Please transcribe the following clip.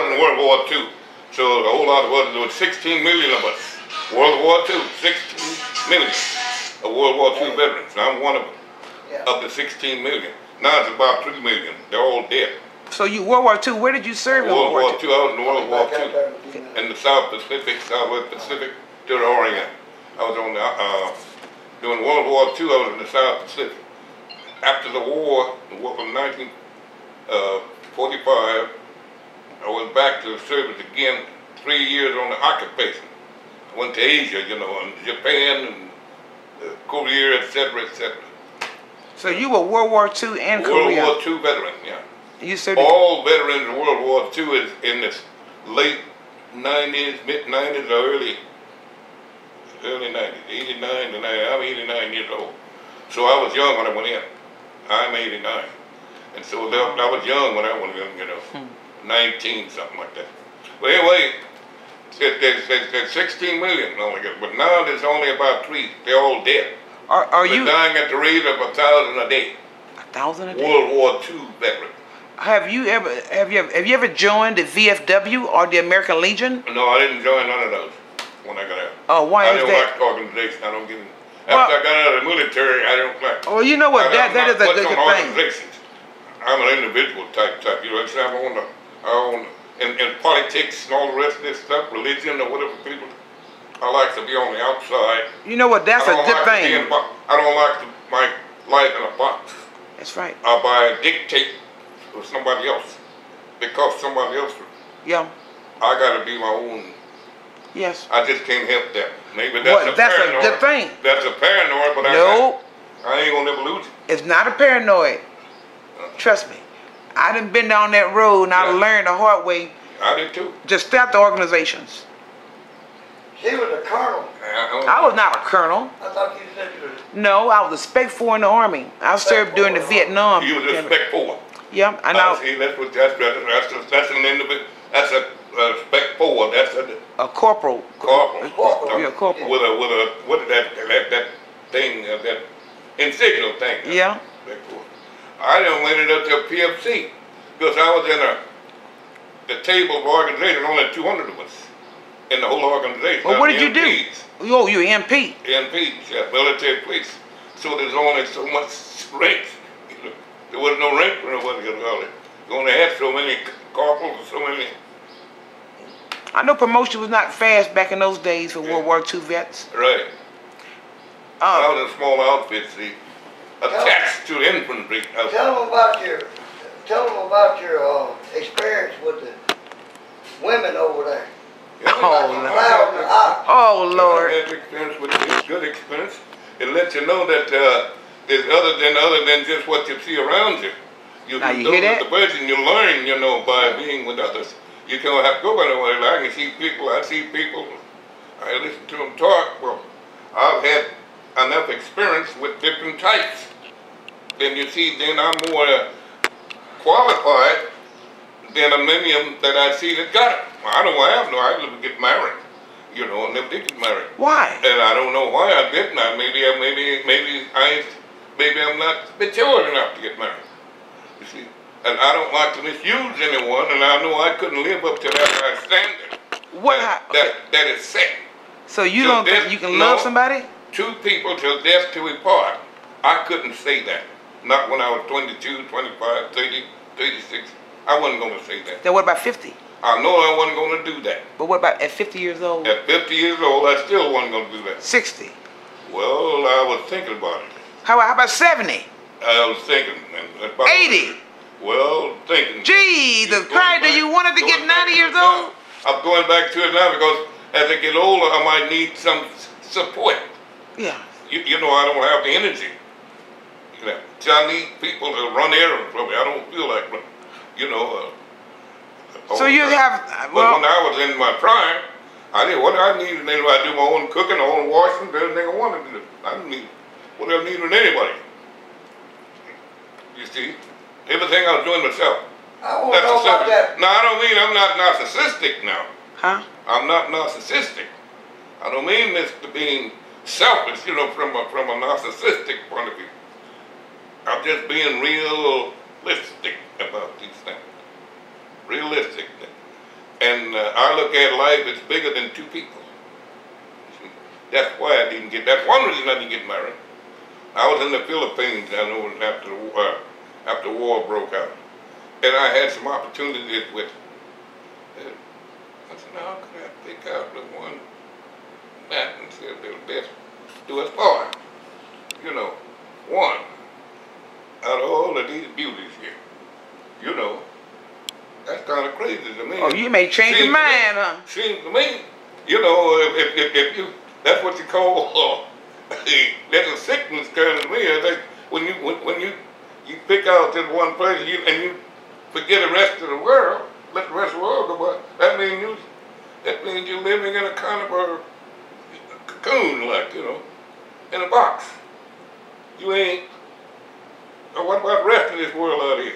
in World War II. So a whole lot of us, there was 16 million of us. World War II, 16 million of World War II veterans. I'm one of them, of the 16 million. Now it's about 3 million. They're all dead. So you, World War II, where did you serve in World War II? I was in World War II in the South Pacific, Southwest Pacific to the Orient. I was on the, during World War II, I was in the South Pacific. After the war in 1945, I went back to the service again, 3 years on the occupation. I went to Asia, you know, and Japan and Korea, etc., etc. So you were World War II and Korea? World War II veteran, yeah. You served all veterans of World War II is in the late 90s, mid-90s, or early 90s, 89 to 90. I'm 89 years old. So I was young when I went in. I'm 89. And so I was young when I went in, you know, 19, something like that. But anyway, there's 16 million only, but now there's only about 3. They're all dead. Are you dying at the rate of 1,000 a day? 1,000 a day? World War II veterans. Have you ever joined the VFW or the American Legion? No, I didn't join none of those when I got out. Oh, why is that? I don't like the organization. I don't get it. After I got out of the military, I don't like. Well, you know what? That is a good thing. I'm an individual type. You know, I'm in politics and all the rest of this stuff, religion or whatever people. I like to be on the outside. You know what? That's a good thing. I don't like my life in a box. That's right. Or by a dictate of somebody else, because somebody else. Yeah. I got to be my own. Yes. I just can't help that. Maybe that's a good thing. That's a paranoid, but no, I ain't gonna never lose it. It's not a paranoid. Trust me. I done been down that road and I learned the hard way. I did too. Just stop the organizations. She was a colonel. I was not a colonel. I thought you said you were. No, I was a Spec 4 in the Army. I served during the Vietnam. You was a Spec 4. Yeah, I know. See, that's an individual. That's a Spec 4. That's a corporal. Corporal. Yeah, corporal. With a what is that thing, that insignial thing. Yeah. Spec 4. I done went it up to PFC because I was in the table of organization. Only 200 of us in the whole organization. Well, what did you do? Oh, you're MP. MPs, yeah, military police. So there's only so much ranks. There was no rank for nobody. You only had so many corporals, so many. I know promotion was not fast back in those days for World War II vets. Right. I was in a small outfit, see, attached to infantry. Tell them about your experience with the women over there. Yeah. Oh Lord. I had experience with it. It's good experience. It lets you know that there's other than just what you see around you. You hear that? The person you learn, you know, by being with others. You don't have to go by nowhere. I can see people. I see people. I listen to them talk. Well, I've had enough experience with different types. Then you see, then I'm more qualified than many of them that I see that got it. I don't have no. I never get married. You know, I never did get married. Why? And I don't know why I did not. Maybe I'm not mature enough to get married. You see, and I don't like to misuse anyone, and I know I couldn't live up to that standard. What? That is set. So you don't think you can love somebody? 2 people till death till we part. I couldn't say that. Not when I was 22, 25, 30, 36. I wasn't going to say that. Then what about 50? I know I wasn't going to do that. But what about at 50 years old? At 50 years old, I still wasn't going to do that. 60? Well, I was thinking about it. How about 70? I was thinking. 80? Well, thinking. Gee, the Christ, do you wanted to get 90 years old? I'm going back to it now because as I get older, I might need some support. Yeah. You know, I don't have the energy. You know, so I need people to run errands for me. I don't feel like, you know. So you have. But when I was in my prime, I did what I needed. I do my own cooking, my own washing, everything I wanted to do. I didn't need what I needed with anybody. You see, everything I was doing myself. I want to know about that. No, I don't mean I'm not narcissistic now. Huh? I'm not narcissistic. I don't mean this to being selfish, you know, from a narcissistic point of view. I'm just being realistic about these things. Realistic. I look at life as bigger than two people. That's why I didn't get, that's one reason I didn't get married. I was in the Philippines, I know, after the war broke out. And I had some opportunities with, I said, now how could I pick out the one that and say they're the best to us for? You know, one out of all of these beauties here. You know, that's kind of crazy to me. Oh, you may change your mind, huh? Seems to me, you know, if you, that's what you call that's a sickness kind of me. I think when you pick out this one person and you forget the rest of the world, let the rest of the world go by, that means you're living in a kind of a cocoon, like, you know, in a box. You ain't. What about the rest of this world out here?